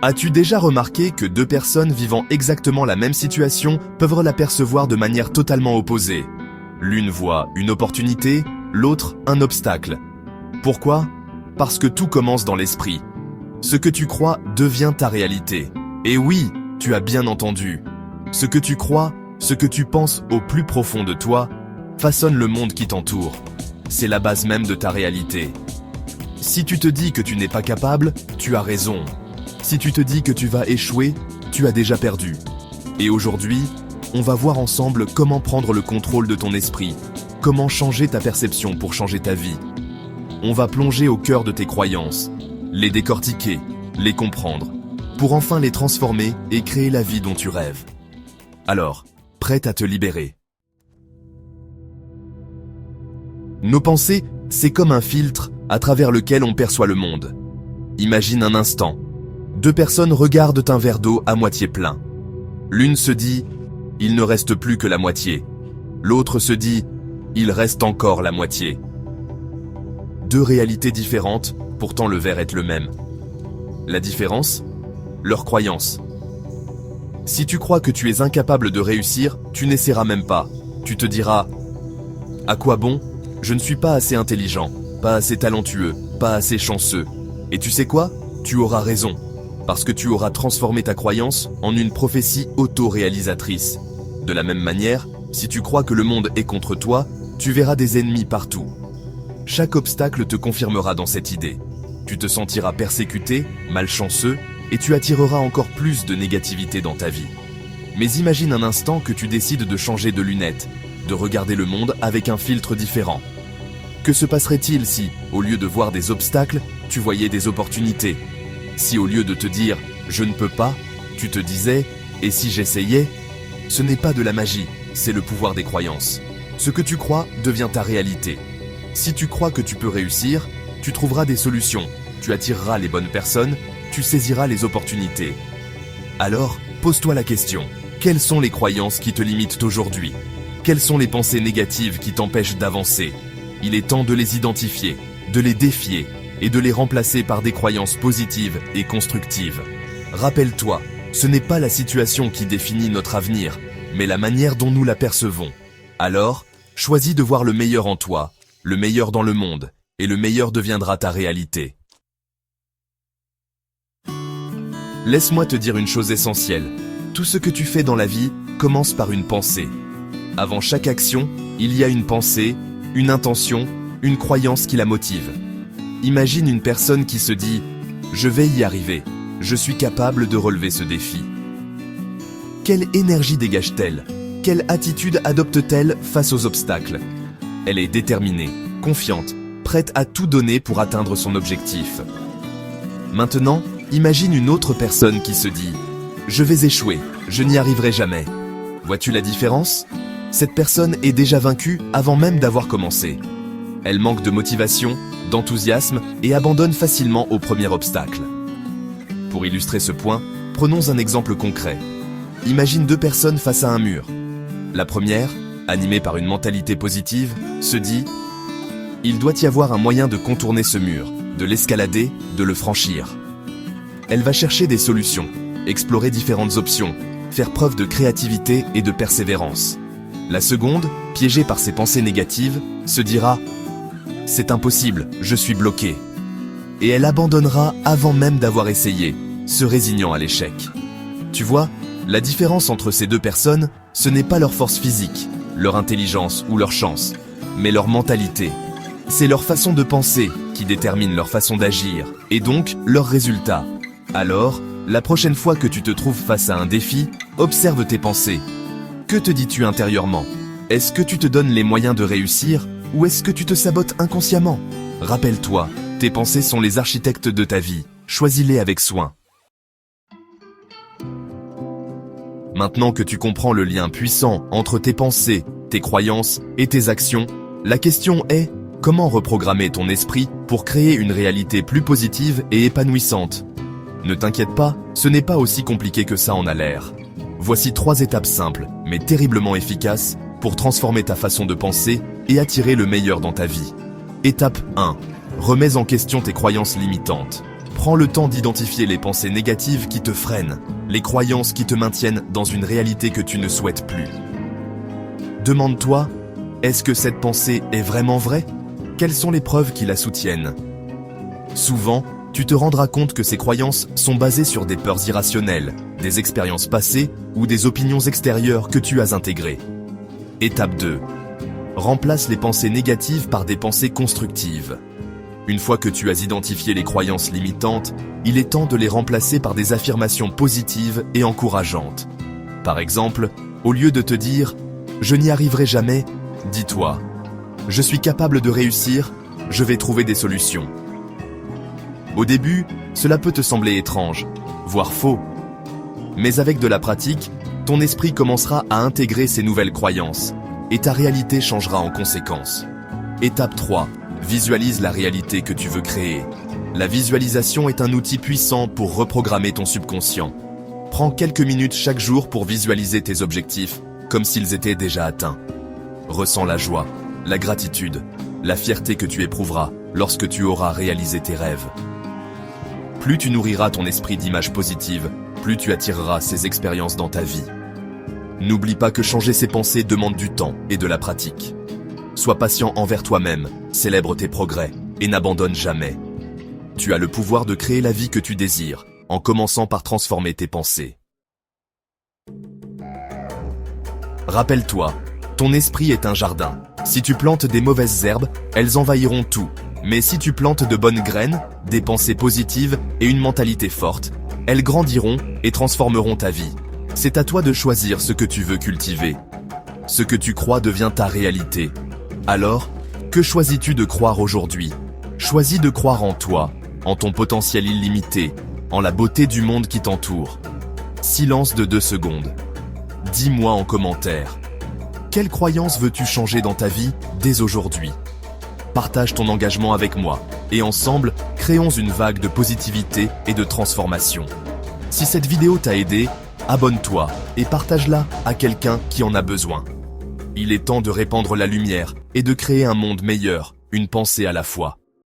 As-tu déjà remarqué que deux personnes vivant exactement la même situation peuvent l'apercevoir de manière totalement opposée? L'une voit une opportunité, l'autre un obstacle. Pourquoi? Parce que tout commence dans l'esprit. Ce que tu crois devient ta réalité. Et oui, tu as bien entendu. Ce que tu crois, ce que tu penses au plus profond de toi, façonne le monde qui t'entoure. C'est la base même de ta réalité. Si tu te dis que tu n'es pas capable, tu as raison. Si tu te dis que tu vas échouer, tu as déjà perdu. Et aujourd'hui, on va voir ensemble comment prendre le contrôle de ton esprit, comment changer ta perception pour changer ta vie. On va plonger au cœur de tes croyances, les décortiquer, les comprendre, pour enfin les transformer et créer la vie dont tu rêves. Alors, prête à te libérer. Nos pensées, c'est comme un filtre à travers lequel on perçoit le monde. Imagine un instant. Deux personnes regardent un verre d'eau à moitié plein. L'une se dit « il ne reste plus que la moitié ». L'autre se dit « il reste encore la moitié ». Deux réalités différentes, pourtant le verre est le même. La différence? Leur croyance. Si tu crois que tu es incapable de réussir, tu n'essaieras même pas. Tu te diras « à quoi bon? Je ne suis pas assez intelligent, pas assez talentueux, pas assez chanceux. » Et tu sais quoi? Tu auras raison. Parce que tu auras transformé ta croyance en une prophétie auto-réalisatrice. De la même manière, si tu crois que le monde est contre toi, tu verras des ennemis partout. Chaque obstacle te confirmera dans cette idée. Tu te sentiras persécuté, malchanceux, et tu attireras encore plus de négativité dans ta vie. Mais imagine un instant que tu décides de changer de lunettes, de regarder le monde avec un filtre différent. Que se passerait-il si, au lieu de voir des obstacles, tu voyais des opportunités? Si au lieu de te dire « je ne peux pas », tu te disais « et si j'essayais ?» Ce n'est pas de la magie, c'est le pouvoir des croyances. Ce que tu crois devient ta réalité. Si tu crois que tu peux réussir, tu trouveras des solutions, tu attireras les bonnes personnes, tu saisiras les opportunités. Alors, pose-toi la question, quelles sont les croyances qui te limitent aujourd'hui? Quelles sont les pensées négatives qui t'empêchent d'avancer? Il est temps de les identifier, de les défier, et de les remplacer par des croyances positives et constructives. Rappelle-toi, ce n'est pas la situation qui définit notre avenir, mais la manière dont nous la percevons. Alors, choisis de voir le meilleur en toi, le meilleur dans le monde, et le meilleur deviendra ta réalité. Laisse-moi te dire une chose essentielle. Tout ce que tu fais dans la vie commence par une pensée. Avant chaque action, il y a une pensée, une intention, une croyance qui la motive. Imagine une personne qui se dit « je vais y arriver, je suis capable de relever ce défi ». Quelle énergie dégage-t-elle? Quelle attitude adopte-t-elle face aux obstacles? Elle est déterminée, confiante, prête à tout donner pour atteindre son objectif. Maintenant, imagine une autre personne qui se dit « je vais échouer, je n'y arriverai jamais ». Vois-tu la différence? Cette personne est déjà vaincue avant même d'avoir commencé. Elle manque de motivation, d'enthousiasme et abandonne facilement au premier obstacle. Pour illustrer ce point, prenons un exemple concret. Imagine deux personnes face à un mur. La première, animée par une mentalité positive, se dit « il doit y avoir un moyen de contourner ce mur, de l'escalader, de le franchir ». Elle va chercher des solutions, explorer différentes options, faire preuve de créativité et de persévérance. La seconde, piégée par ses pensées négatives, se dira « c'est impossible, je suis bloqué ». Et elle abandonnera avant même d'avoir essayé, se résignant à l'échec. Tu vois, la différence entre ces deux personnes, ce n'est pas leur force physique, leur intelligence ou leur chance, mais leur mentalité. C'est leur façon de penser qui détermine leur façon d'agir, et donc leurs résultats. Alors, la prochaine fois que tu te trouves face à un défi, observe tes pensées. Que te dis-tu intérieurement? Est-ce que tu te donnes les moyens de réussir ou est-ce que tu te sabotes inconsciemment? Rappelle-toi, tes pensées sont les architectes de ta vie. Choisis-les avec soin. Maintenant que tu comprends le lien puissant entre tes pensées, tes croyances et tes actions, la question est comment reprogrammer ton esprit pour créer une réalité plus positive et épanouissante? Ne t'inquiète pas, ce n'est pas aussi compliqué que ça en a l'air. Voici 3 étapes simples, mais terriblement efficaces, pour transformer ta façon de penser et attirer le meilleur dans ta vie. Étape 1. Remets en question tes croyances limitantes. Prends le temps d'identifier les pensées négatives qui te freinent, les croyances qui te maintiennent dans une réalité que tu ne souhaites plus. Demande-toi, est-ce que cette pensée est vraiment vraie? Quelles sont les preuves qui la soutiennent? Souvent, tu te rendras compte que ces croyances sont basées sur des peurs irrationnelles, des expériences passées ou des opinions extérieures que tu as intégrées. Étape 2. Remplace les pensées négatives par des pensées constructives. Une fois que tu as identifié les croyances limitantes, il est temps de les remplacer par des affirmations positives et encourageantes. Par exemple, au lieu de te dire « je n'y arriverai jamais », dis-toi « je suis capable de réussir, je vais trouver des solutions ». Au début, cela peut te sembler étrange, voire faux. Mais avec de la pratique, ton esprit commencera à intégrer ces nouvelles croyances et ta réalité changera en conséquence. Étape 3. Visualise la réalité que tu veux créer. La visualisation est un outil puissant pour reprogrammer ton subconscient. Prends quelques minutes chaque jour pour visualiser tes objectifs comme s'ils étaient déjà atteints. Ressens la joie, la gratitude, la fierté que tu éprouveras lorsque tu auras réalisé tes rêves. Plus tu nourriras ton esprit d'images positives, plus tu attireras ces expériences dans ta vie. N'oublie pas que changer ses pensées demande du temps et de la pratique. Sois patient envers toi-même, célèbre tes progrès et n'abandonne jamais. Tu as le pouvoir de créer la vie que tu désires, en commençant par transformer tes pensées. Rappelle-toi, ton esprit est un jardin. Si tu plantes des mauvaises herbes, elles envahiront tout. Mais si tu plantes de bonnes graines, des pensées positives et une mentalité forte, elles grandiront et transformeront ta vie. C'est à toi de choisir ce que tu veux cultiver. Ce que tu crois devient ta réalité. Alors, que choisis-tu de croire aujourd'hui? Choisis de croire en toi, en ton potentiel illimité, en la beauté du monde qui t'entoure. Silence de 2 secondes. Dis-moi en commentaire. Quelle croyance veux-tu changer dans ta vie dès aujourd'hui? Partage ton engagement avec moi et ensemble, créons une vague de positivité et de transformation. Si cette vidéo t'a aidé, abonne-toi et partage-la à quelqu'un qui en a besoin. Il est temps de répandre la lumière et de créer un monde meilleur, une pensée à la fois.